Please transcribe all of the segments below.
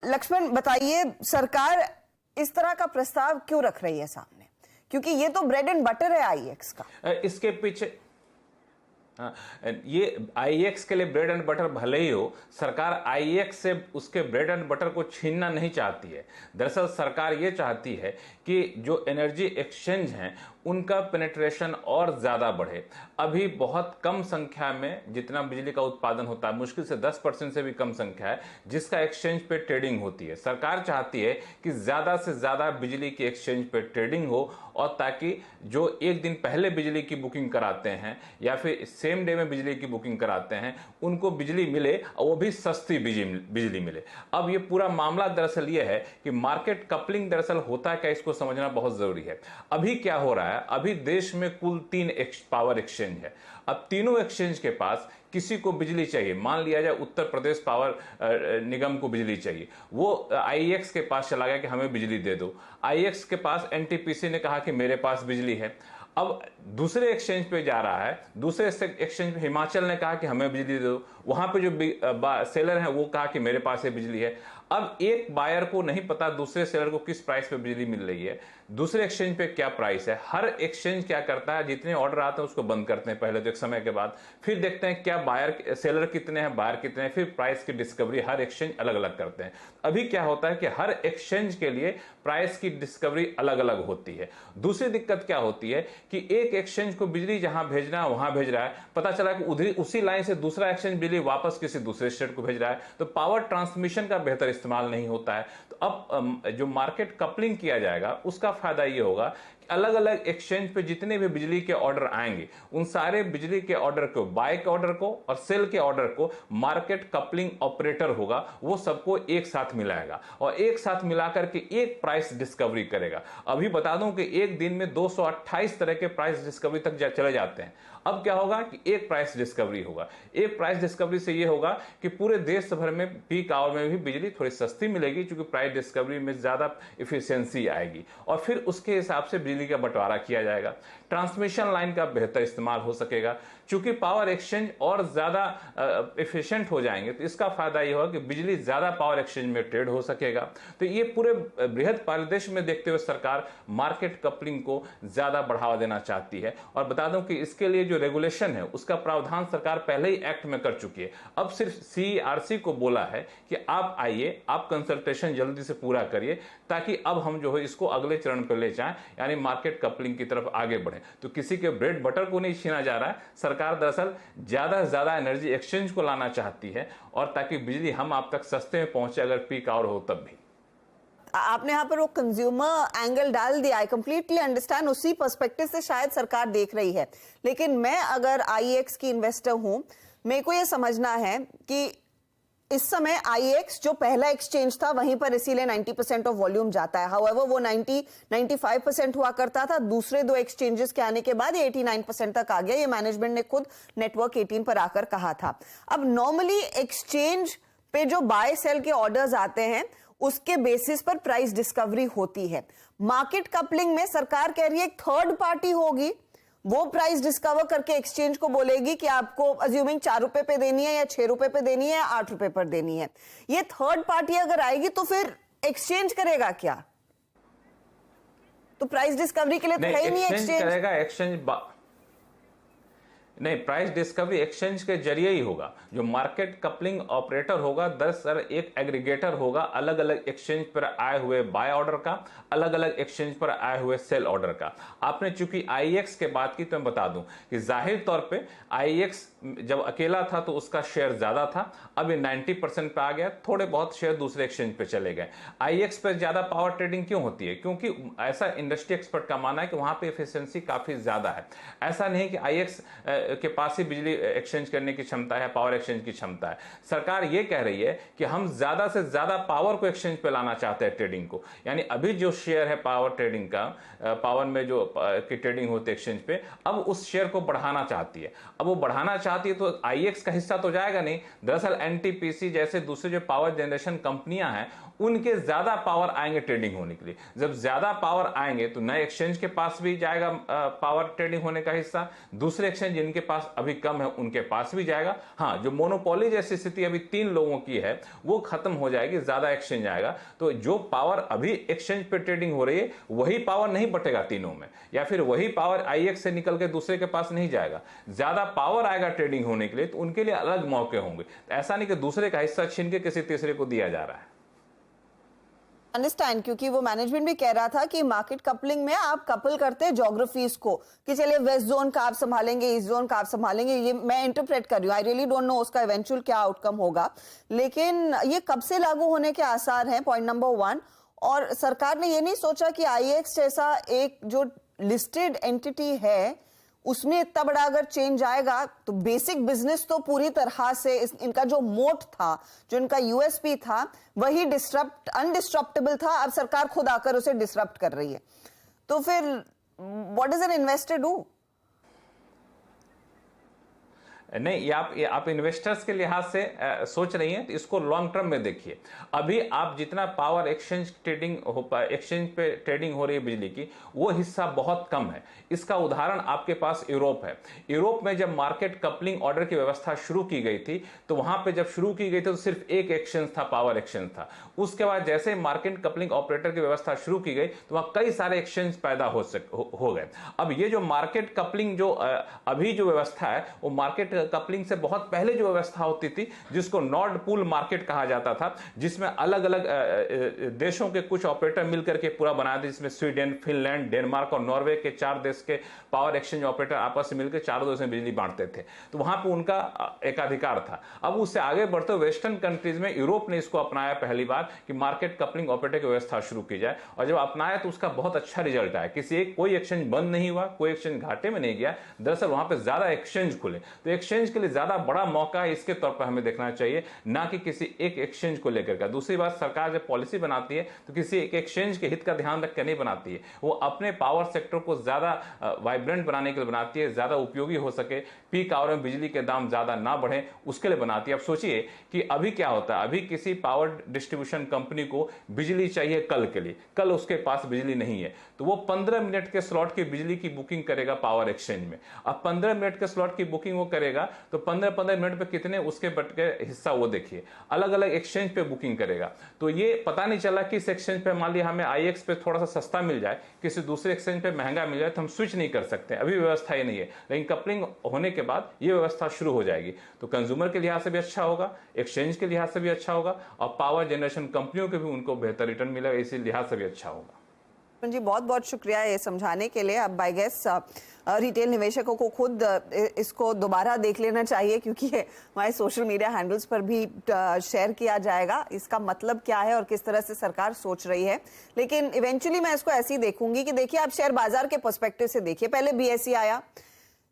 लक्ष्मण बताइए, सरकार इस तरह का प्रस्ताव क्यों रख रही है सामने, क्योंकि ये तो ब्रेड एंड बटर है आईएक्स का। इसके पीछे ये आईएक्स के लिए ब्रेड एंड बटर भले ही हो, सरकार आईएक्स से उसके ब्रेड एंड बटर को छीनना नहीं चाहती है। दरअसल सरकार ये चाहती है कि जो एनर्जी एक्सचेंज हैं उनका पेनिट्रेशन और ज़्यादा बढ़े। अभी बहुत कम संख्या में जितना बिजली का उत्पादन होता है, मुश्किल से 10% से भी कम संख्या है जिसका एक्सचेंज पे ट्रेडिंग होती है। सरकार चाहती है कि ज़्यादा से ज़्यादा बिजली की एक्सचेंज पे ट्रेडिंग हो, और ताकि जो एक दिन पहले बिजली की बुकिंग कराते हैं या फिर सेम डे में बिजली की बुकिंग कराते हैं उनको बिजली मिले, और वो भी सस्ती बिजली मिले। अब ये पूरा मामला दरअसल ये है कि मार्केट कपलिंग दरअसल होता है क्या, इसको समझना बहुत जरूरी है। अभी क्या हो रहा है, अभी देश में कुल 3 पावर एक्सचेंज है। अब तीनों एक्सचेंज के पास किसी को बिजली चाहिए, मान लिया जाए उत्तर प्रदेश पावर निगम को बिजली चाहिए, वो आईएक्स के पास चला गया कि हमें बिजली दे दो। आईएक्स के पास एनटीपीसी ने कहा कि मेरे पास बिजली है। अब दूसरे एक्सचेंज पे जा रहा है, दूसरे एक्सचेंज पे हिमाचल ने कहा कि हमें बिजली दे दो, वहां पे जो सेलर है वो कहा कि मेरे पास ये बिजली है। अब एक बायर को नहीं पता दूसरे सेलर को किस प्राइस पे बिजली मिल रही है, दूसरे एक्सचेंज पे क्या प्राइस है। हर एक्सचेंज क्या करता है, जितने ऑर्डर आते हैं उसको बंद करते हैं पहले तो एक समय के बाद, फिर देखते हैं क्या बायर सेलर कितने हैं, बायर कितने हैं, फिर प्राइस की डिस्कवरी हर एक्सचेंज अलग अलग करते हैं। अभी क्या होता है कि हर एक्सचेंज के लिए प्राइस की डिस्कवरी अलग अलग होती है। दूसरी दिक्कत क्या होती है कि एक एक्सचेंज को बिजली जहां भेजना है वहां भेज रहा है, पता चला कि उसी लाइन से दूसरा एक्सचेंज बिजली वापस किसी दूसरे स्टेट को भेज रहा है, तो पावर ट्रांसमिशन का बेहतर इस्तेमाल नहीं होता है। तो अब जो मार्केट कपलिंग किया जाएगा उसका फायदा ये होगा कि अलग अलग एक्सचेंज पे जितने भी बिजली के ऑर्डर आएंगे उन सारे बिजली के ऑर्डर को, बाय के ऑर्डर को और सेल के ऑर्डर को मार्केट कपलिंग ऑपरेटर होगा, वो सबको एक साथ मिलाएगा और एक साथ मिलाकर के एक प्राइस डिस्कवरी करेगा। अभी बता दूं कि एक दिन में 228 तरह के प्राइस डिस्कवरी तक चले जाते हैं। अब क्या होगा कि एक प्राइस डिस्कवरी होगा। एक प्राइस डिस्कवरी से ये होगा कि पूरे देश भर में पीक आवर में भी बिजली थोड़ी सस्ती मिलेगी, क्योंकि प्राइस डिस्कवरी में ज्यादा इफिशियंसी आएगी और फिर उसके हिसाब से बिजली का बंटवारा किया जाएगा। ट्रांसमिशन लाइन का बेहतर इस्तेमाल हो सकेगा, चूंकि पावर एक्सचेंज और ज्यादा एफिशिएंट हो जाएंगे तो इसका फायदा यह होगा कि बिजली ज्यादा पावर एक्सचेंज में ट्रेड हो सकेगा। तो ये पूरे बृहद परिदृश्य में देखते हुए सरकार मार्केट कपलिंग को ज्यादा बढ़ावा देना चाहती है। और बता दूं कि इसके लिए जो रेगुलेशन है उसका प्रावधान सरकार पहले ही एक्ट में कर चुकी है। अब सिर्फ सीईआरसी को बोला है कि आप आइए, आप कंसल्टेशन जल्दी से पूरा करिए, ताकि अब हम जो है इसको अगले चरण पर ले जाएं, यानी मार्केट कपलिंग की तरफ आगे बढ़े। तो किसी के ब्रेड बटर को नहीं छीना जा रहा है। सरकार दरअसल ज्यादा से ज्यादा एनर्जी एक्सचेंज को लाना चाहती है, और ताकि बिजली हम आप तक सस्ते में पहुंचे, अगर पीक आवर हो तब भी। आपने यहाँ पर वो कंज्यूमर एंगल डाल दिया, आई कंप्लीटली अंडरस्टैंड, उसी पर्सपेक्टिव से शायद सरकार देख रही है। लेकिन मैं अगर आईएक्स की इन्वेस्टर हूं, मेरे को ये समझना है कि इस समय आईएक्स जो पहला एक्सचेंज था वहीं पर इसीलिए 90% ऑफ वॉल्यूम जाता है। हाउएवर वो 90-95% हुआ करता था, दूसरे 2 एक्सचेंजेस के आने के बाद ये 89% तक आ गया। ये मैनेजमेंट ने खुद नेटवर्क 18 पर आकर कहा था। अब नॉर्मली एक्सचेंज पे जो बाय सेल के ऑर्डर्स आते हैं उसके बेसिस पर प्राइस डिस्कवरी होती है। मार्केट कपलिंग में सरकार कह रही है एक थर्ड पार्टी होगी, वो प्राइस डिस्कवर करके एक्सचेंज को बोलेगी कि आपको अज्यूमिंग 4 रुपए पे देनी है या 6 रुपए पे देनी है या 8 रुपए पर देनी है। ये थर्ड पार्टी अगर आएगी तो फिर एक्सचेंज करेगा क्या? तो प्राइस डिस्कवरी के लिए तो है ही नहीं एक्सचेंज करेगा। एक्सचेंज नहीं, प्राइस डिस्कवरी एक्सचेंज के जरिए ही होगा। जो मार्केट कपलिंग ऑपरेटर होगा दरअसल एक एग्रीगेटर होगा, अलग अलग एक्सचेंज पर आए हुए बाय ऑर्डर का, अलग अलग एक्सचेंज पर आए हुए सेल ऑर्डर का। आपने चूंकि आईएक्स के बात की तो मैं बता दूं कि जाहिर तौर पे आईएक्स जब अकेला था तो उसका शेयर ज्यादा था, अब ये 90% पे आ गया, थोड़े बहुत शेयर दूसरे एक्सचेंज पे चले गए। आईएक्स पर ज्यादा पावर ट्रेडिंग क्यों होती है? क्योंकि ऐसा इंडस्ट्री एक्सपर्ट का मानना है कि वहां पे एफिशिएंसी काफी ज्यादा है। ऐसा नहीं कि आईएक्स के पास ही बिजली एक्सचेंज करने की क्षमता है, पावर एक्सचेंज की क्षमता है। सरकार ये कह रही है कि हम ज्यादा से ज्यादा पावर को एक्सचेंज पे लाना चाहते हैं, ट्रेडिंग को। यानी अभी जो शेयर है पावर ट्रेडिंग का, पावर में जो की ट्रेडिंग होती है एक्सचेंज पे, अब उस शेयर को बढ़ाना चाहती है। अब वो बढ़ाना चाहती है तो आईएक्स का हिस्सा तो जाएगा नहीं। दरअसल एनटीपीसी जैसे दूसरे जो पावर जनरेशन कंपनियां हैं उनके ज्यादा पावर आएंगे ट्रेडिंग होने के लिए। जब ज्यादा पावर आएंगे तो नए एक्सचेंज के पास भी जाएगा पावर ट्रेडिंग होने का हिस्सा, दूसरे एक्सचेंज जिनके जिनके पास अभी कम है उनके पास भी जाएगा। हाँ, जो मोनोपोली जैसी स्थिति अभी 3 लोगों की है वो खत्म हो जाएगी, ज्यादा एक्सचेंज आएगा। तो जो पावर अभी एक्सचेंज पे ट्रेडिंग हो रही है वही पावर नहीं बटेगा तीनों में, या फिर वही पावर आईएक्स से निकल के दूसरे के पास नहीं जाएगा। ज्यादा पावर आएगा ट्रेडिंग होने के लिए, तो उनके लिए अलग मौके होंगे। ऐसा नहीं कि दूसरे का हिस्सा छीन के किसी तीसरे को दिया जा रहा है। अंडरस्टैंड, क्योंकि वो मैनेजमेंट भी कह रहा था कि मार्केट कपलिंग में आप कपल करते हैं ज्योग्राफीज को, कि चलिए वेस्ट जोन का आप संभालेंगे, ईस्ट जोन का आप संभालेंगे। ये मैं इंटरप्रेट कर रही हूँ, आई रियली डोंट नो उसका इवेंचुअल क्या आउटकम होगा, लेकिन ये कब से लागू होने के आसार हैं, पॉइंट नंबर 1। और सरकार ने ये नहीं सोचा कि आईएक्स जैसा एक जो लिस्टेड एंटिटी है उसमें इतना बड़ा अगर चेंज आएगा तो बेसिक बिजनेस तो पूरी तरह से इनका जो मोट था, जो इनका यूएसपी था, वही अनडिस्ट्रप्टेबल था। अब सरकार खुद आकर उसे डिसरप्ट कर रही है, तो फिर what does an investor do? नहीं, ये आप इन्वेस्टर्स के लिहाज से सोच रही हैं, तो इसको लॉन्ग टर्म में देखिए। अभी आप जितना पावर एक्सचेंज पे ट्रेडिंग हो रही है बिजली की, वो हिस्सा बहुत कम है। इसका उदाहरण आपके पास यूरोप है। यूरोप में जब मार्केट कपलिंग ऑर्डर की व्यवस्था शुरू की गई थी, तो वहां पे जब शुरू की गई थी तो सिर्फ एक एक्सचेंज था, पावर एक्सचेंज था। उसके बाद जैसे मार्केट कपलिंग ऑपरेटर की व्यवस्था शुरू की गई तो वहां कई सारे एक्सचेंज पैदा हो गए। अब ये जो मार्केट कपलिंग जो अभी जो व्यवस्था है, वो मार्केट कपलिंग से बहुत पहले जो व्यवस्था होती थी, जिसको नॉर्ड पूल मार्केट कहा जाता था, जिसमें अलग अलग देशों के कुछ ऑपरेटर मिलकर के पूरा बनाए थे, जिसमें स्वीडन, फिनलैंड, डेनमार्क और नॉर्वे के 4 देश के पावर एक्सचेंज ऑपरेटर आपस में मिलकर चारों देशों में बिजली बांटते थे। तो वहां पर उनका एकाधिकार था। अब उससे आगे बढ़ते वेस्टर्न कंट्रीज में यूरोप ने इसको अपनाया पहली बार कि मार्केट कपलिंग ऑपरेटर की व्यवस्था शुरू की जाए, और जब अपनाया तो उसका बहुत अच्छा रिजल्ट आया। कोई एक्सचेंज बंद नहीं हुआ, कोई एक्सचेंज घाटे में नहीं गया। दरअसल वहां पर ज्यादा एक्सचेंज खुले, तो एक्सचेंज के लिए ज्यादा बड़ा मौका है, इसके तौर पर हमें देखना चाहिए, ना कि किसी एक एक्सचेंज को लेकर का। दूसरी बात, सरकार जब पॉलिसी बनाती है तो किसी एक एक्सचेंज के हित का ध्यान रख के नहीं बनाती है, वो अपने पावर सेक्टर को ज्यादा वाइब्रेंट बनाने के लिए बनाती है, ज्यादा उपयोगी हो सके, पीक आवर में बिजली के दाम ज्यादा ना बढ़े, उसके लिए बनाती है। अब सोचिए कि अभी क्या होता है, अभी किसी पावर डिस्ट्रीब्यूशन कंपनी को बिजली चाहिए कल के लिए, कल उसके पास बिजली नहीं है, तो वो 15 मिनट के स्लॉट की बिजली की बुकिंग करेगा पावर एक्सचेंज में। अब 15 मिनट के स्लॉट की बुकिंग वो करेगा तो 15 मिनट पे कितने उसके बट के हिस्सा वो देखिए, अलग अलग एक्सचेंज पे बुकिंग करेगा। तो ये पता नहीं चला कि इस एक्सचेंज पे मान लिया हमें आईएक्स पे थोड़ा सा सस्ता मिल जाए, किसी दूसरे एक्सचेंज पे महंगा मिल जाए, तो हम स्विच नहीं कर सकते, अभी व्यवस्था ही नहीं है। लेकिन कपलिंग होने के बाद ये व्यवस्था शुरू हो जाएगी, तो कंज्यूमर के लिहाज से भी अच्छा होगा, एक्सचेंज के लिहाज से भी अच्छा होगा, और पावर जनरेशन कंपनियों के भी उनको बेहतर रिटर्न मिलेगा, इसी लिहाज से भी अच्छा होगा। जी, बहुत बहुत शुक्रिया ये समझाने के लिए। अब आई गेस रिटेल निवेशकों को खुद इसको दोबारा देख लेना चाहिए, क्योंकि हमारे सोशल मीडिया हैंडल्स पर भी शेयर किया जाएगा इसका मतलब क्या है और किस तरह से सरकार सोच रही है। लेकिन इवेंचुअली मैं इसको ऐसे ही देखूंगी कि देखिए, आप शेयर बाजार के पर्सपेक्टिव से देखिए, पहले बीएसई आया,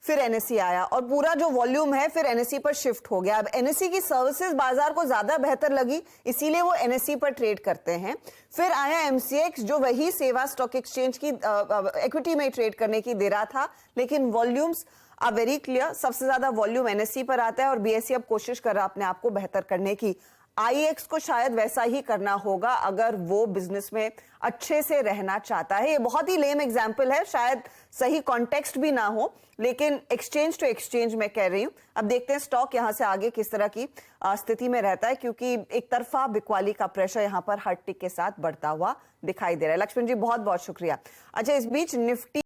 फिर एनएसई आया, और पूरा जो वॉल्यूम है फिर एनएसई पर शिफ्ट हो गया। अब एनएसई की सर्विसेज बाजार को ज्यादा बेहतर लगी, इसीलिए वो एनएसई पर ट्रेड करते हैं। फिर आया एमसीएक्स, जो वही सेवा स्टॉक एक्सचेंज की इक्विटी में ट्रेड करने की दे रहा था, लेकिन वॉल्यूम्स आर वेरी क्लियर, सबसे ज्यादा वॉल्यूम एनएसई पर आता है, और बीएसई अब कोशिश कर रहा है अपने आप को बेहतर करने की। आईएक्स को शायद वैसा ही करना होगा अगर वो बिजनेस में अच्छे से रहना चाहता है। ये बहुत ही लेम एग्जांपल है, शायद सही कॉन्टेक्स्ट भी ना हो, लेकिन एक्सचेंज टू एक्सचेंज मैं कह रही हूं। अब देखते हैं स्टॉक यहां से आगे किस तरह की स्थिति में रहता है, क्योंकि एक तरफा बिकवाली का प्रेशर यहां पर हर टिक के साथ बढ़ता हुआ दिखाई दे रहा है। लक्ष्मण जी, बहुत बहुत शुक्रिया। अच्छा, इस बीच निफ्टी